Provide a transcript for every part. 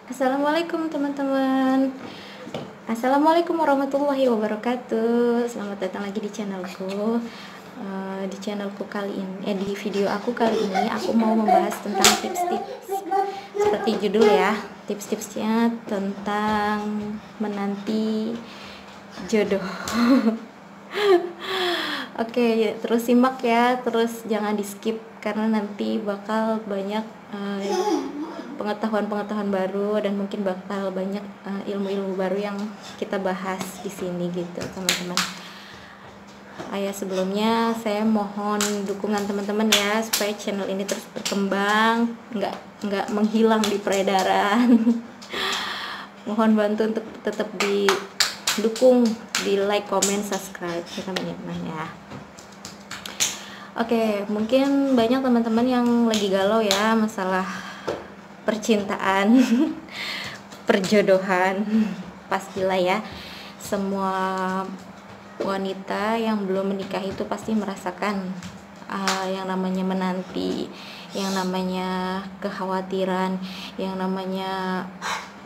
Assalamualaikum teman-teman. Assalamualaikum warahmatullahi wabarakatuh. Selamat datang lagi di channelku. Di channelku kali ini, di video aku kali ini, aku mau membahas tentang tips-tips seperti judul ya. Tips-tipsnya tentang menanti jodoh. Oke, terus simak ya, terus jangan di skip karena nanti bakal banyak pengetahuan-pengetahuan baru dan mungkin bakal banyak ilmu-ilmu baru yang kita bahas di sini gitu teman-teman. Sebelumnya saya mohon dukungan teman-teman ya supaya channel ini terus berkembang, nggak menghilang di peredaran. Mohon bantu untuk tetap didukung, di like, comment, subscribe teman-teman ya. Oke, mungkin banyak teman-teman yang lagi galau ya masalah percintaan, perjodohan. Pastilah ya, semua wanita yang belum menikah itu pasti merasakan yang namanya menanti, yang namanya kekhawatiran, yang namanya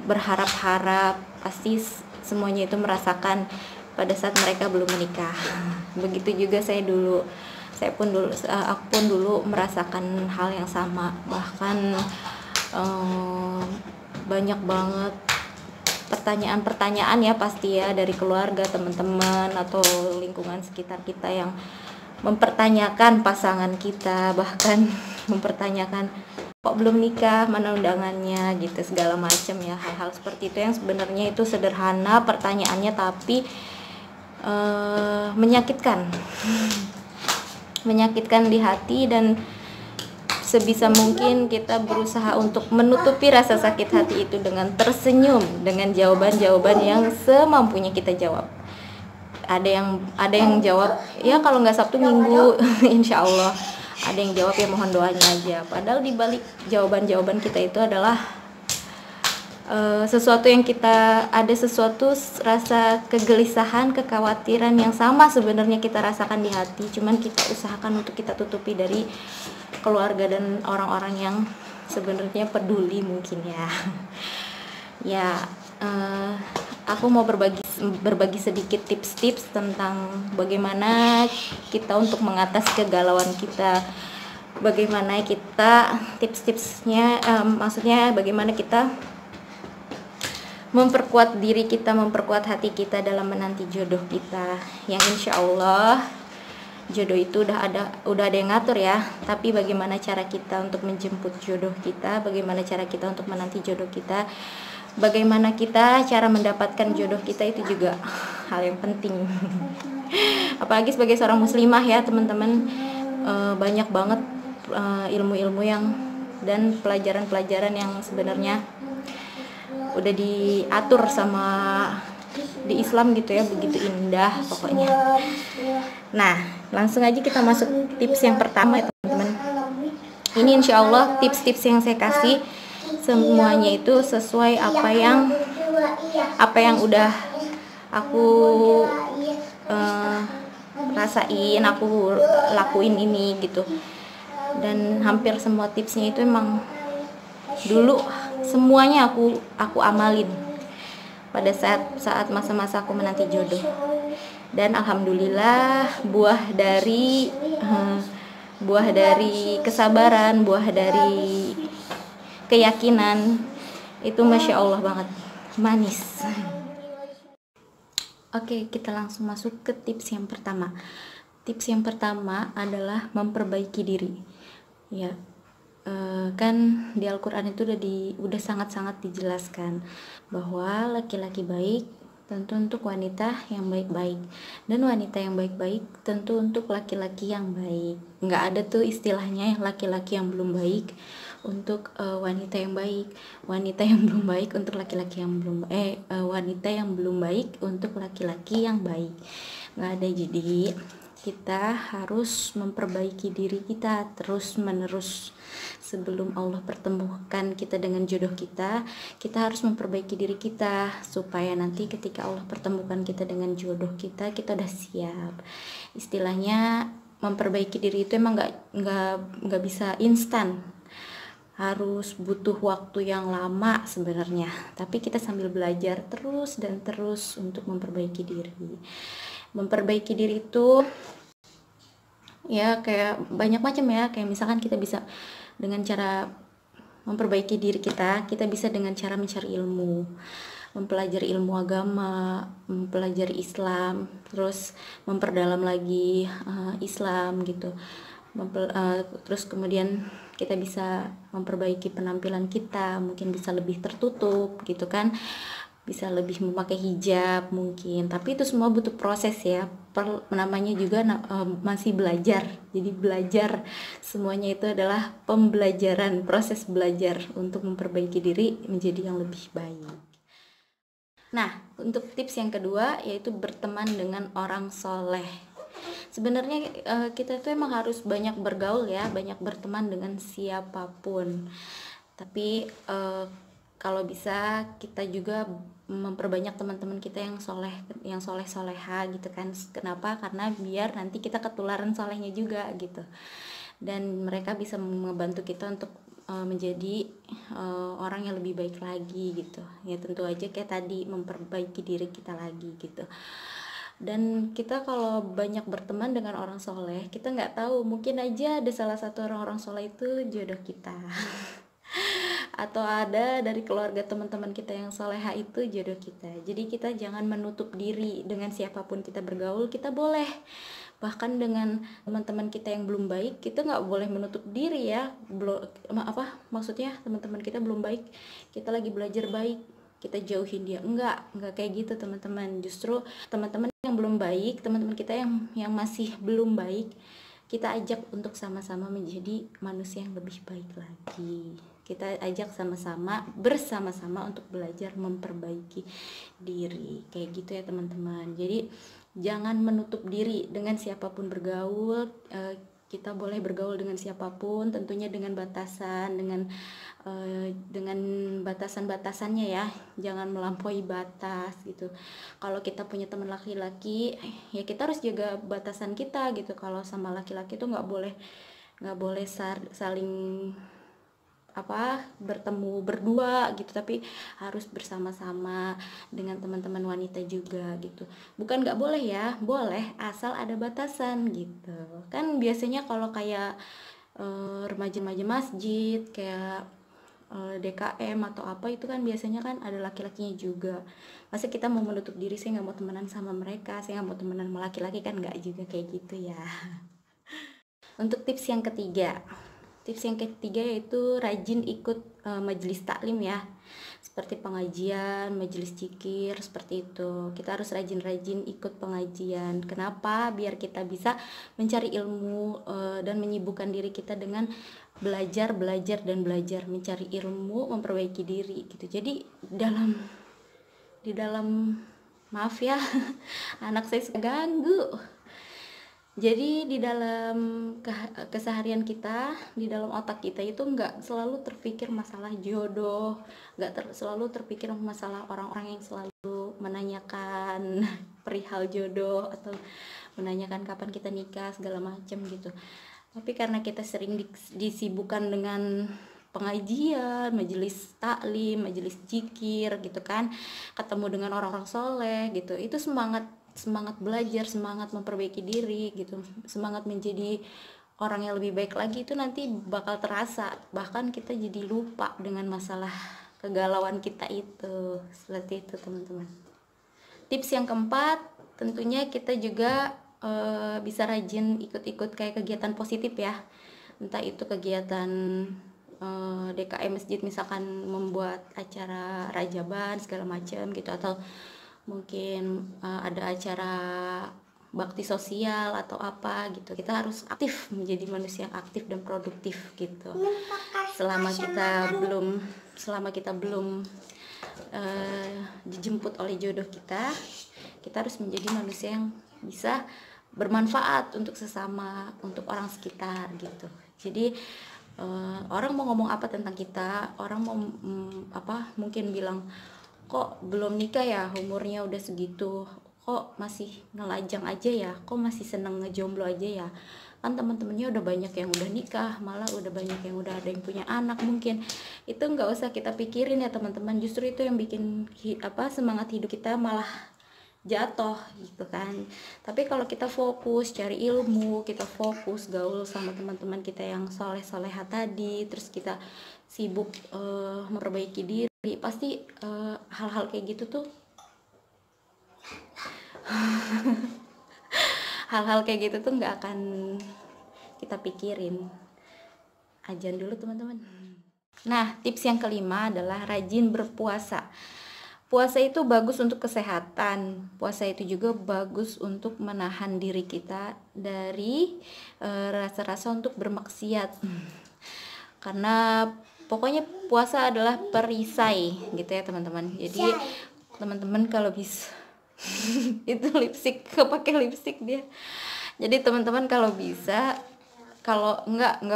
berharap-harap. Pasti semuanya itu merasakan pada saat mereka belum menikah. Begitu juga aku pun dulu merasakan hal yang sama. Bahkan banyak banget pertanyaan-pertanyaan ya pasti ya dari keluarga, teman-teman atau lingkungan sekitar kita yang mempertanyakan pasangan kita, bahkan mempertanyakan kok belum nikah, mana undangannya gitu, segala macam ya. Hal-hal seperti itu yang sebenarnya itu sederhana pertanyaannya tapi menyakitkan di hati, dan sebisa mungkin kita berusaha untuk menutupi rasa sakit hati itu dengan tersenyum, dengan jawaban-jawaban yang semampunya kita jawab. Ada yang jawab ya kalau nggak Sabtu Minggu insya Allah. Ada yang jawab ya mohon doanya aja. Padahal di balik jawaban-jawaban kita itu adalah ada sesuatu rasa kegelisahan, kekhawatiran yang sama sebenarnya kita rasakan di hati, cuman kita usahakan untuk kita tutupi dari keluarga dan orang-orang yang sebenarnya peduli mungkin ya. Ya, aku mau berbagi sedikit tips-tips tentang bagaimana kita untuk mengatasi kegalauan kita. Bagaimana kita tips-tipsnya, maksudnya bagaimana kita memperkuat diri kita, memperkuat hati kita dalam menanti jodoh kita, yang insya Allah jodoh itu udah ada yang ngatur ya. Tapi bagaimana cara kita untuk menjemput jodoh kita, bagaimana cara kita untuk menanti jodoh kita, bagaimana kita cara mendapatkan jodoh kita, itu juga hal yang penting. Apalagi sebagai seorang muslimah ya teman-teman, banyak banget ilmu-ilmu dan pelajaran-pelajaran yang sebenarnya udah diatur sama di Islam gitu ya, begitu indah pokoknya. Nah, langsung aja kita masuk tips yang pertama ya teman-teman. Ini insya Allah tips-tips yang saya kasih semuanya itu sesuai apa yang udah aku rasain, aku lakuin ini gitu. Dan hampir semua tipsnya itu emang dulu semuanya aku amalin pada saat masa-masa aku menanti jodoh. Dan alhamdulillah buah dari kesabaran, buah dari keyakinan itu masya Allah banget manis. Oke, kita langsung masuk ke tips yang pertama. Tips yang pertama adalah memperbaiki diri. Ya, kan di Al-Quran itu udah sangat-sangat dijelaskan bahwa laki-laki baik tentu untuk wanita yang baik-baik, dan wanita yang baik-baik tentu untuk laki-laki yang baik. Nggak ada tuh istilahnya laki-laki yang belum baik untuk wanita yang baik, wanita yang belum baik untuk laki-laki yang belum wanita yang belum baik untuk laki-laki yang baik. Nggak ada. Jadi kita harus memperbaiki diri kita terus menerus. Sebelum Allah pertemukan kita dengan jodoh kita harus memperbaiki diri kita supaya nanti ketika Allah pertemukan kita dengan jodoh kita udah siap. Istilahnya memperbaiki diri itu emang nggak bisa instan. harus butuh waktu yang lama sebenarnya, tapi kita sambil belajar terus dan terus untuk memperbaiki diri. Memperbaiki diri itu ya kayak banyak macam ya, kayak misalkan kita bisa dengan cara memperbaiki diri kita bisa dengan cara mencari ilmu, mempelajari ilmu agama, mempelajari Islam, terus memperdalam lagi Islam gitu. Terus kemudian kita bisa memperbaiki penampilan kita, mungkin bisa lebih tertutup gitu kan, bisa lebih memakai hijab mungkin, tapi itu semua butuh proses ya. Namanya juga masih belajar, jadi belajar semuanya itu adalah pembelajaran, proses belajar untuk memperbaiki diri menjadi yang lebih baik. Nah, untuk tips yang kedua yaitu berteman dengan orang soleh. Sebenarnya kita tuh emang harus banyak bergaul ya, banyak berteman dengan siapapun. Tapi kalau bisa kita juga memperbanyak teman-teman kita yang soleh soleha gitu kan. Kenapa? Karena biar nanti kita ketularan solehnya juga gitu. Dan mereka bisa membantu kita untuk menjadi orang yang lebih baik lagi gitu. Ya tentu aja kayak tadi, memperbaiki diri kita lagi gitu. Dan kita kalau banyak berteman dengan orang soleh, kita nggak tahu, mungkin aja ada salah satu orang-orang soleh itu jodoh kita atau ada dari keluarga teman-teman kita yang soleha itu jodoh kita. Jadi kita jangan menutup diri, dengan siapapun kita bergaul kita boleh, bahkan dengan teman-teman kita yang belum baik kita nggak boleh menutup diri ya. Maksudnya teman-teman kita belum baik, kita lagi belajar baik, kita jauhin dia, enggak kayak gitu teman-teman. Justru teman-teman yang belum baik, teman-teman kita yang masih belum baik, kita ajak untuk sama-sama menjadi manusia yang lebih baik lagi. Kita ajak bersama-sama untuk belajar memperbaiki diri, kayak gitu ya teman-teman. Jadi jangan menutup diri, dengan siapapun bergaul. Kita boleh bergaul dengan siapapun, tentunya dengan batasan, dengan batasan-batasannya ya, jangan melampaui batas gitu. Kalau kita punya teman laki-laki ya kita harus jaga batasan kita gitu. Kalau sama laki-laki itu nggak boleh saling bertemu berdua gitu, tapi harus bersama-sama dengan teman-teman wanita juga gitu. Bukan nggak boleh ya, boleh asal ada batasan gitu kan. Biasanya kalau kayak remaja-remaja masjid kayak DKM atau apa itu kan biasanya kan ada laki-lakinya juga. Masa kita mau menutup diri, saya nggak mau temenan sama mereka, saya nggak mau temenan sama laki-laki, kan nggak juga kayak gitu ya. Untuk tips yang ketiga yaitu rajin ikut majelis taklim ya, seperti pengajian, majelis zikir, seperti itu. Kita harus rajin-rajin ikut pengajian. Kenapa? Biar kita bisa mencari ilmu dan menyibukkan diri kita dengan belajar, mencari ilmu, memperbaiki diri gitu. Jadi di dalam maaf ya anak saya suka ganggu. Jadi di dalam keseharian kita, di dalam otak kita itu nggak selalu terpikir masalah jodoh, selalu terpikir masalah orang-orang yang selalu menanyakan perihal jodoh atau menanyakan kapan kita nikah segala macam gitu. Tapi karena kita sering disibukkan dengan pengajian, majelis taklim, majelis zikir gitu kan, ketemu dengan orang-orang soleh gitu, itu semangat belajar, semangat memperbaiki diri gitu, semangat menjadi orang yang lebih baik lagi itu nanti bakal terasa. Bahkan kita jadi lupa dengan masalah kegalauan kita itu. Seperti itu teman-teman. Tips yang keempat, tentunya kita juga bisa rajin ikut-ikut kayak kegiatan positif ya, entah itu kegiatan DKM masjid, misalkan membuat acara rajaban segala macam gitu, atau mungkin ada acara bakti sosial atau apa gitu. Kita harus aktif, menjadi manusia yang aktif dan produktif gitu. Selama kita belum dijemput oleh jodoh kita harus menjadi manusia yang bisa bermanfaat untuk sesama, untuk orang sekitar gitu. Jadi orang mau ngomong apa tentang kita, orang mau mungkin bilang, kok belum nikah ya, umurnya udah segitu, kok kok masih ngelajang aja ya, kok masih seneng ngejomblo aja ya, kan teman-temannya udah banyak yang udah nikah, malah udah banyak yang udah ada yang punya anak. Mungkin itu nggak usah kita pikirin ya teman-teman, justru itu yang bikin semangat hidup kita malah jatuh gitu kan. Tapi kalau kita fokus cari ilmu, kita fokus gaul sama teman-teman kita yang soleh-soleha tadi, terus kita sibuk memperbaiki diri, pasti hal-hal kayak gitu tuh hal-hal kayak gitu tuh nggak akan kita pikirin. Ajan dulu teman-teman. Nah, tips yang kelima adalah rajin berpuasa. Puasa itu bagus untuk kesehatan. Puasa itu juga bagus untuk menahan diri kita dari rasa-rasa untuk bermaksiat. Karena pokoknya puasa adalah perisai gitu ya teman-teman. Jadi teman-teman kalau bisa itu lipstick, kepake lipstick dia. Jadi teman-teman kalau bisa, kalau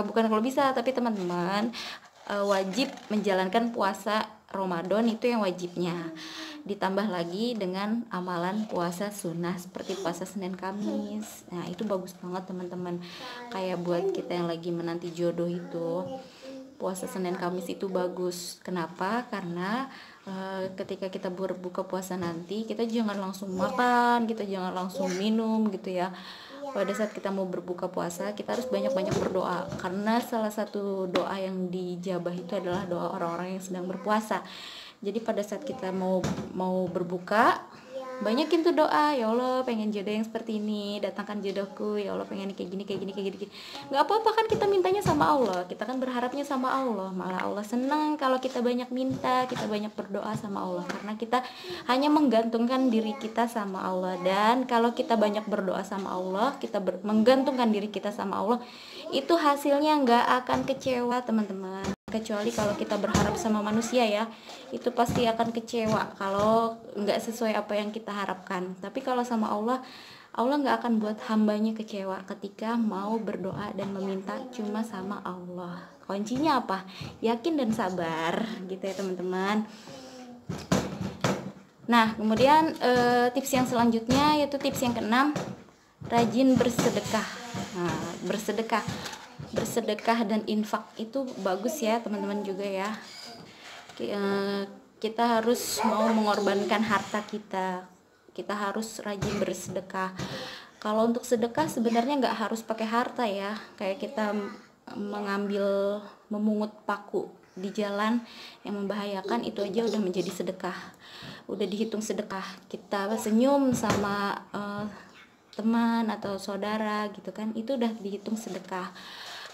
bukan kalau bisa, tapi teman-teman wajib menjalankan puasa Ramadan, itu yang wajibnya. Ditambah lagi dengan amalan puasa sunnah seperti puasa Senin Kamis. Nah, itu bagus banget teman-teman. Kayak buat kita yang lagi menanti jodoh itu, puasa Senin Kamis itu bagus. Kenapa? Karena ketika kita berbuka puasa nanti, kita jangan langsung makan, kita jangan langsung minum gitu ya. Pada saat kita mau berbuka puasa, kita harus banyak-banyak berdoa, karena salah satu doa yang dijabah itu adalah doa orang-orang yang sedang berpuasa. Jadi pada saat kita mau berbuka, banyakin tuh doa, ya Allah pengen jodoh yang seperti ini, datangkan jodohku, ya Allah pengen kayak gini. Nggak apa-apa kan, kita mintanya sama Allah, kita kan berharapnya sama Allah. Malah Allah senang kalau kita banyak minta, kita banyak berdoa sama Allah, karena kita hanya menggantungkan diri kita sama Allah. Dan kalau kita banyak berdoa sama Allah, kita menggantungkan diri kita sama Allah, itu hasilnya nggak akan kecewa teman-teman. Kecuali kalau kita berharap sama manusia ya, itu pasti akan kecewa kalau nggak sesuai apa yang kita harapkan. Tapi kalau sama Allah, Allah nggak akan buat hambanya kecewa ketika mau berdoa dan meminta cuma sama Allah. Kuncinya apa? Yakin dan sabar gitu ya teman-teman. Nah, kemudian tips yang selanjutnya yaitu tips yang keenam, rajin bersedekah. Nah, bersedekah dan infak itu bagus ya teman-teman juga ya. Kita harus mau mengorbankan harta kita harus rajin bersedekah. Kalau untuk sedekah sebenarnya nggak harus pakai harta ya, kayak kita memungut paku di jalan yang membahayakan, itu aja udah menjadi sedekah, udah dihitung sedekah. Kita senyum sama teman atau saudara gitu kan, itu udah dihitung sedekah.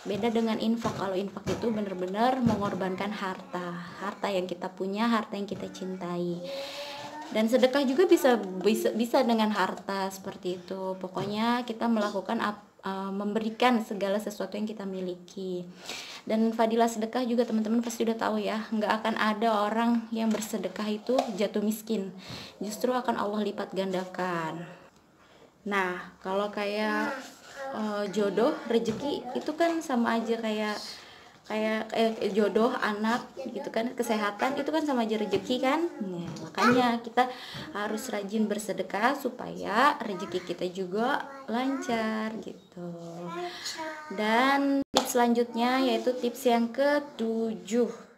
Beda dengan infak. Kalau infak itu benar-benar mengorbankan harta yang kita punya, harta yang kita cintai. Dan sedekah juga bisa dengan harta seperti itu. Pokoknya kita melakukan memberikan segala sesuatu yang kita miliki. Dan fadilah sedekah juga teman-teman pasti udah tahu ya, nggak akan ada orang yang bersedekah itu jatuh miskin, justru akan Allah lipat gandakan. Nah, kalau kayak jodoh, rezeki itu kan sama aja kayak jodoh, anak gitu kan, kesehatan itu kan sama aja rezeki kan. Nah, makanya kita harus rajin bersedekah supaya rezeki kita juga lancar gitu. Dan tips selanjutnya yaitu tips yang ketujuh,